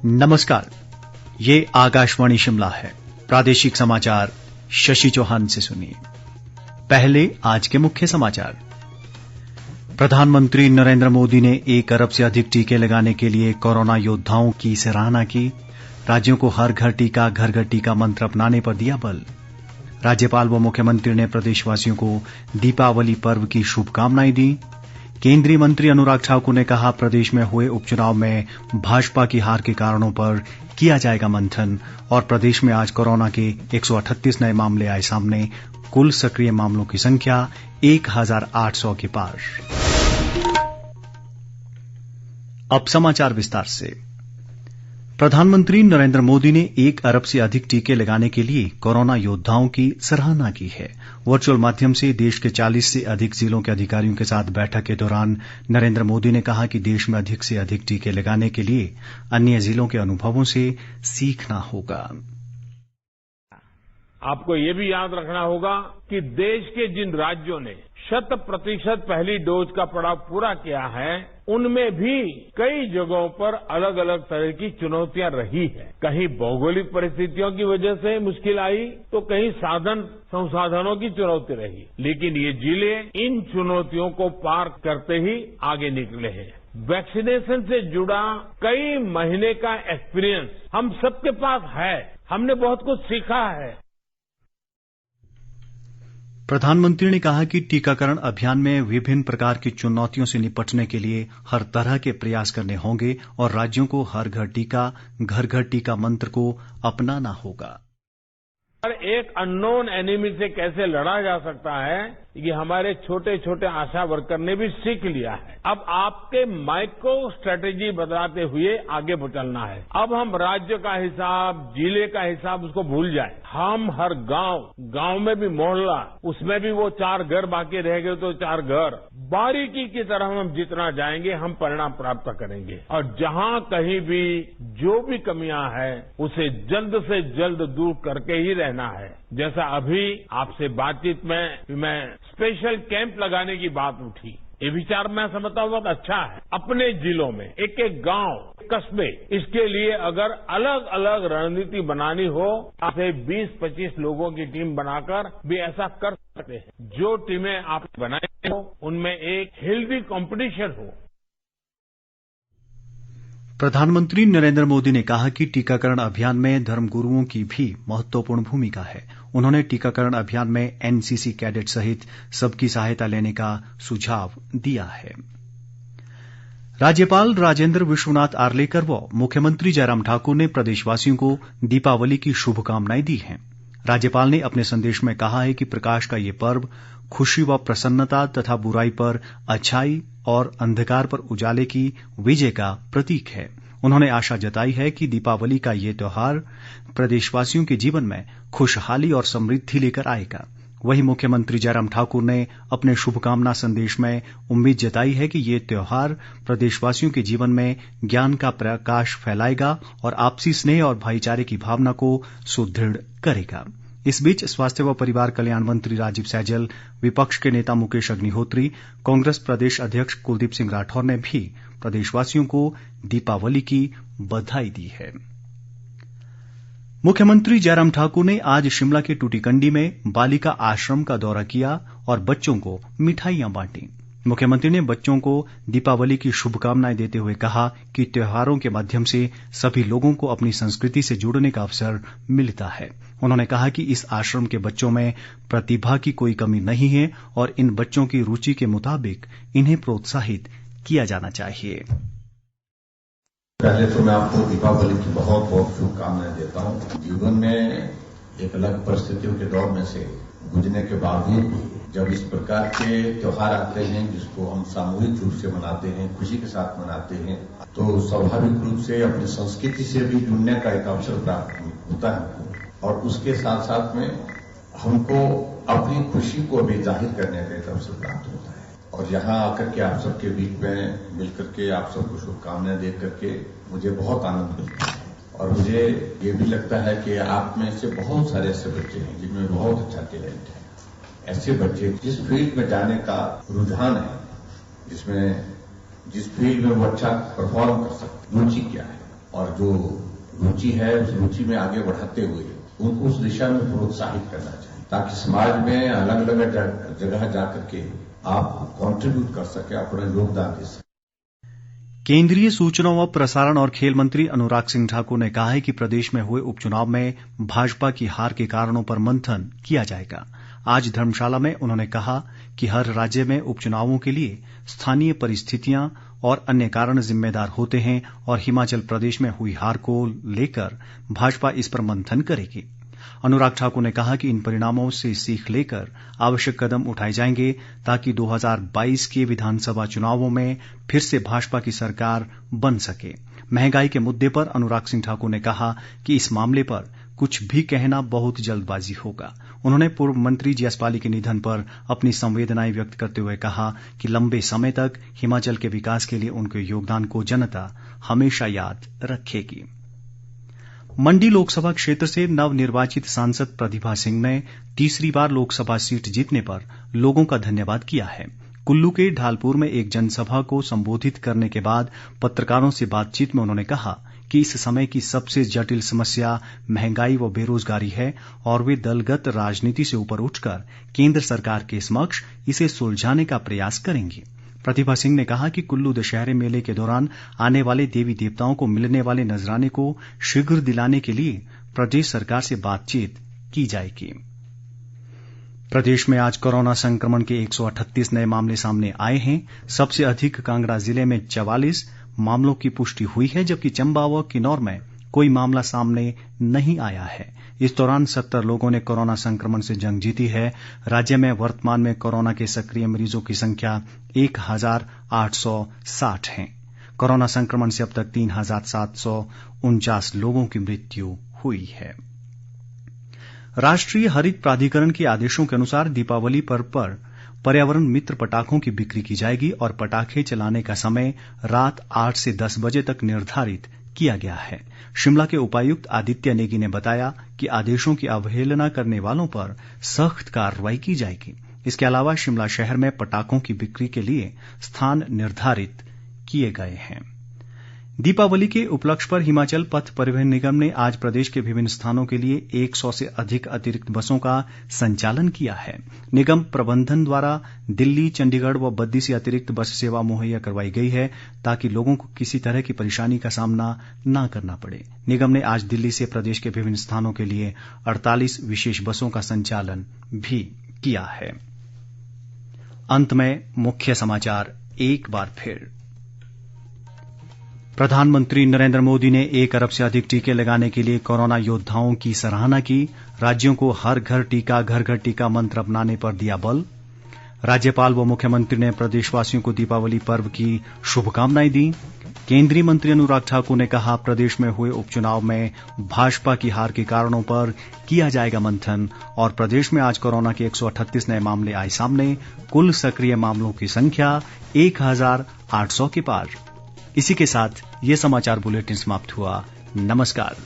नमस्कार, ये आकाशवाणी शिमला है। प्रादेशिक समाचार शशि चौहान से सुनिए। पहले आज के मुख्य समाचार। प्रधानमंत्री नरेंद्र मोदी ने 1 अरब से अधिक टीके लगाने के लिए कोरोना योद्धाओं की सराहना की। राज्यों को हर घर टीका घर घर टीका मंत्र अपनाने पर दिया बल। राज्यपाल व मुख्यमंत्री ने प्रदेशवासियों को दीपावली पर्व की शुभकामनाएं दी। केंद्रीय मंत्री अनुराग ठाकुर ने कहा, प्रदेश में हुए उपचुनाव में भाजपा की हार के कारणों पर किया जाएगा मंथन। और प्रदेश में आज कोरोना के 138 नए मामले आए सामने। कुल सक्रिय मामलों की संख्या 1800 के पार। अब समाचार विस्तार से। प्रधानमंत्री नरेंद्र मोदी ने 1 अरब से अधिक टीके लगाने के लिए कोरोना योद्धाओं की सराहना की है। वर्चुअल माध्यम से देश के 40 से अधिक जिलों के अधिकारियों के साथ बैठक के दौरान नरेंद्र मोदी ने कहा कि देश में अधिक से अधिक टीके लगाने के लिए अन्य जिलों के अनुभवों से सीखना होगा। आपको ये भी याद रखना होगा कि देश के जिन राज्यों ने 100% पहली डोज का पड़ाव पूरा किया है, उनमें भी कई जगहों पर अलग अलग तरह की चुनौतियां रही है। कहीं भौगोलिक परिस्थितियों की वजह से मुश्किल आई, तो कहीं साधन संसाधनों की चुनौती रही। लेकिन ये जिले इन चुनौतियों को पार करते ही आगे निकले हैं। वैक्सीनेशन से जुड़ा कई महीने का एक्सपीरियंस हम सबके पास है। हमने बहुत कुछ सीखा है। प्रधानमंत्री ने कहा कि टीकाकरण अभियान में विभिन्न प्रकार की चुनौतियों से निपटने के लिए हर तरह के प्रयास करने होंगे और राज्यों को हर घर घर टीका मंत्र को अपनाना होगा। हर एक अननोन एनिमी से कैसे लड़ा जा सकता है, ये हमारे छोटे छोटे आशा वर्कर ने भी सीख लिया है। अब आपके माइक्रो स्ट्रेटेजी बदलाते हुए आगे चलना है। अब हम राज्य का हिसाब, जिले का हिसाब उसको भूल जाए। हम हर गांव में भी मोहल्ला, उसमें भी वो 4 घर बाकी रह गए तो 4 घर, बारीकी की तरह हम जितना जाएंगे हम परिणाम प्राप्त करेंगे। और जहां कहीं भी जो भी कमियां हैं, उसे जल्द से जल्द दूर करके ही रहना है। जैसा अभी आपसे बातचीत में मैं स्पेशल कैंप लगाने की बात उठी, ये विचार मैं समझता हूं बहुत अच्छा है। अपने जिलों में एक एक गांव, कस्बे, इसके लिए अगर अलग अलग रणनीति बनानी हो, आप 20-25 लोगों की टीम बनाकर भी ऐसा कर सकते हैं। जो टीमें आप बनाए हो, उनमें एक हेल्दी कंपटीशन हो। प्रधानमंत्री नरेंद्र मोदी ने कहा कि टीकाकरण अभियान में धर्मगुरुओं की भी महत्वपूर्ण भूमिका है। उन्होंने टीकाकरण अभियान में एनसीसी कैडेट सहित सबकी सहायता लेने का सुझाव दिया है। राज्यपाल राजेंद्र विश्वनाथ आर्लेकर व मुख्यमंत्री जयराम ठाकुर ने प्रदेशवासियों को दीपावली की शुभकामनाएं दी हैं। राज्यपाल ने अपने संदेश में कहा है कि प्रकाश का ये पर्व खुशी व प्रसन्नता तथा बुराई पर अच्छाई और अंधकार पर उजाले की विजय का प्रतीक है। उन्होंने आशा जताई है कि दीपावली का ये त्योहार प्रदेशवासियों के जीवन में खुशहाली और समृद्धि लेकर आएगा। वहीं मुख्यमंत्री जयराम ठाकुर ने अपने शुभकामना संदेश में उम्मीद जताई है कि ये त्योहार प्रदेशवासियों के जीवन में ज्ञान का प्रकाश फैलाएगा और आपसी स्नेह और भाईचारे की भावना को सुदृढ़ करेगा। इस बीच स्वास्थ्य व परिवार कल्याण मंत्री राजीव सैजल, विपक्ष के नेता मुकेश अग्निहोत्री, कांग्रेस प्रदेश अध्यक्ष कुलदीप सिंह राठौर ने भी प्रदेशवासियों को दीपावली की बधाई दी है। मुख्यमंत्री जयराम ठाकुर ने आज शिमला के टूटीकंडी में बालिका आश्रम का दौरा किया और बच्चों को मिठाइयां बांटी। मुख्यमंत्री ने बच्चों को दीपावली की शुभकामनाएं देते हुए कहा कि त्योहारों के माध्यम से सभी लोगों को अपनी संस्कृति से जुड़ने का अवसर मिलता है। उन्होंने कहा कि इस आश्रम के बच्चों में प्रतिभा की कोई कमी नहीं है और इन बच्चों की रुचि के मुताबिक इन्हें प्रोत्साहित किया जाना चाहिए। पहले तो मैं आपको दीपावली की बहुत बहुत शुभकामनाएं देता हूँ। जीवन में एक अलग परिस्थितियों के दौर में से गुजरने के बावजूद जब इस प्रकार के त्योहार आते हैं जिसको हम सामूहिक रूप से मनाते हैं, खुशी के साथ मनाते हैं, तो स्वाभाविक रूप से अपनी संस्कृति से भी जुड़ने का एक अवसर प्राप्त होता है और उसके साथ साथ में हमको अपनी खुशी को भी जाहिर करने का एक अवसर प्राप्त होता है। और यहाँ आकर के आप सबके बीच में मिलकर के आप सबको शुभकामनाएं दे करके मुझे बहुत आनंद मिलता है। और मुझे ये भी लगता है कि आप में से बहुत सारे ऐसे बच्चे हैं जिनमें बहुत अच्छा टैलेंट है। ऐसे बच्चे जिस फील्ड में जाने का रुझान है, जिस फील्ड में वो अच्छा परफॉर्म कर सकते, रुचि क्या है, और जो रुचि है उस रुचि में आगे बढ़ाते हुए उनको उस दिशा में प्रोत्साहित करना चाहिए, ताकि समाज में अलग अलग जगह जाकर के आप कंट्रीब्यूट कर सके, अपना योगदान दे सके। केंद्रीय सूचना व प्रसारण और खेल मंत्री अनुराग सिंह ठाकुर ने कहा है कि प्रदेश में हुए उपचुनाव में भाजपा की हार के कारणों पर मंथन किया जाएगा। आज धर्मशाला में उन्होंने कहा कि हर राज्य में उपचुनावों के लिए स्थानीय परिस्थितियां और अन्य कारण जिम्मेदार होते हैं और हिमाचल प्रदेश में हुई हार को लेकर भाजपा इस पर मंथन करेगी। अनुराग ठाकुर ने कहा कि इन परिणामों से सीख लेकर आवश्यक कदम उठाए जाएंगे ताकि 2022 के विधानसभा चुनावों में फिर से भाजपा की सरकार बन सके। महंगाई के मुद्दे पर अनुराग सिंह ठाकुर ने कहा कि इस मामले पर कुछ भी कहना बहुत जल्दबाजी होगा। उन्होंने पूर्व मंत्री जीएस पाली के निधन पर अपनी संवेदनाएं व्यक्त करते हुए कहा कि लंबे समय तक हिमाचल के विकास के लिए उनके योगदान को जनता हमेशा याद रखेगी। मंडी लोकसभा क्षेत्र से नवनिर्वाचित सांसद प्रतिभा सिंह ने तीसरी बार लोकसभा सीट जीतने पर लोगों का धन्यवाद किया है। कुल्लू के ढालपुर में एक जनसभा को संबोधित करने के बाद पत्रकारों से बातचीत में उन्होंने कहा कि इस समय की सबसे जटिल समस्या महंगाई व बेरोजगारी है और वे दलगत राजनीति से ऊपर उठकर केंद्र सरकार के समक्ष इसे सुलझाने का प्रयास करेंगे। प्रतिभा सिंह ने कहा कि कुल्लू दशहरे मेले के दौरान आने वाले देवी देवताओं को मिलने वाले नजराने को शीघ्र दिलाने के लिए प्रदेश सरकार से बातचीत की जाएगी। प्रदेश में आज कोरोना संक्रमण के 138 नए मामले सामने आए हैं। सबसे अधिक कांगड़ा जिले में 44 मामलों की पुष्टि हुई है, जबकि चंबा व किन्नौर में कोई मामला सामने नहीं आया है। इस दौरान 70 लोगों ने कोरोना संक्रमण से जंग जीती है। राज्य में वर्तमान में कोरोना के सक्रिय मरीजों की संख्या 1860 है। कोरोना संक्रमण से अब तक 3749 लोगों की मृत्यु हुई है। राष्ट्रीय हरित प्राधिकरण के आदेशों के अनुसार दीपावली पर्व पर पर्यावरण मित्र पटाखों की बिक्री की जाएगी और पटाखे चलाने का समय रात 8 से 10 बजे तक निर्धारित किया गया है। शिमला के उपायुक्त आदित्य नेगी ने बताया कि आदेशों की अवहेलना करने वालों पर सख्त कार्रवाई की जाएगी। इसके अलावा शिमला शहर में पटाखों की बिक्री के लिए स्थान निर्धारित किए गए हैं। दीपावली के उपलक्ष्य पर हिमाचल पथ परिवहन निगम ने आज प्रदेश के विभिन्न स्थानों के लिए 100 से अधिक अतिरिक्त बसों का संचालन किया है। निगम प्रबंधन द्वारा दिल्ली, चंडीगढ़ व बद्दी से अतिरिक्त बस सेवा मुहैया करवाई गई है ताकि लोगों को किसी तरह की परेशानी का सामना न करना पड़े। निगम ने आज दिल्ली से प्रदेश के विभिन्न स्थानों के लिए 48 विशेष बसों का संचालन भी किया है। अंत में मुख्य समाचार एक बार फिर। प्रधानमंत्री नरेंद्र मोदी ने 1 अरब से अधिक टीके लगाने के लिए कोरोना योद्धाओं की सराहना की। राज्यों को हर घर टीका घर घर टीका मंत्र अपनाने पर दिया बल। राज्यपाल व मुख्यमंत्री ने प्रदेशवासियों को दीपावली पर्व की शुभकामनाएं दी। केंद्रीय मंत्री अनुराग ठाकुर ने कहा प्रदेश में हुए उपचुनाव में भाजपा की हार के कारणों पर किया जाएगा मंथन। और प्रदेश में आज कोरोना के 138 नए मामले आए सामने। कुल सक्रिय मामलों की संख्या 1800 के पार। इसी के साथ ये समाचार बुलेटिन समाप्त हुआ। नमस्कार।